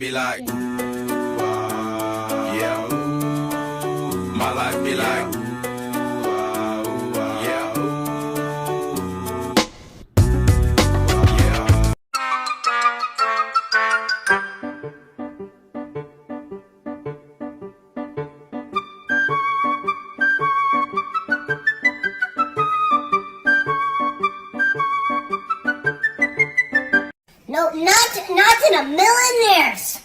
be like, yeah. My life be like, yeah. Yeah. No, not in a million years.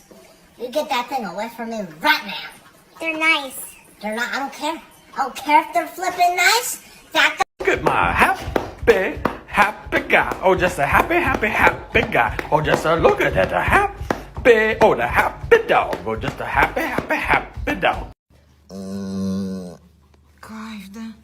You get that thing away from me right now. They're nice. They're not. I don't care. I don't care if they're flipping nice. That Look at my happy guy. Oh, just a happy guy. Oh, just a look at that, a happy, oh, the happy dog. Oh, just a happy dog. Kaydı.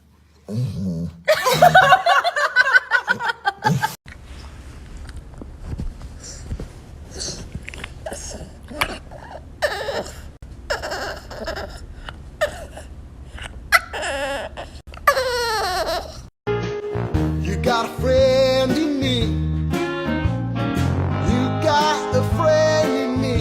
You got a friend in me. You got a friend in me.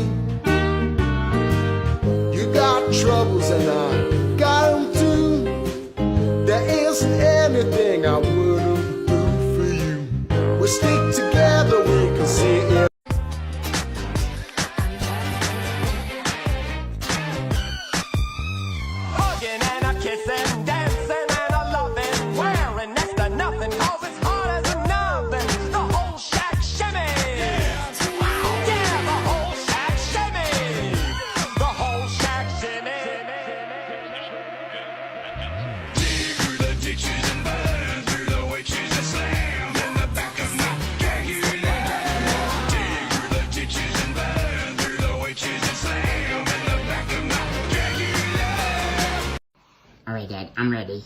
You got troubles and I got them too. There isn't anything I wouldn't do for you. We stick together, we can see it. Hugging and a kissing, dancing and a loving, wearing next to nothing, cause it's hard as a nothing. The whole shack shimmy. Yeah, the whole shack shimmy. The whole shack shimmy. Dig through the ditches and burn through the witches and slam in the back of my Dracula. Dig through the ditches and burn through the witches and slam in the back of my Dracula. Alright, Dad, I'm ready.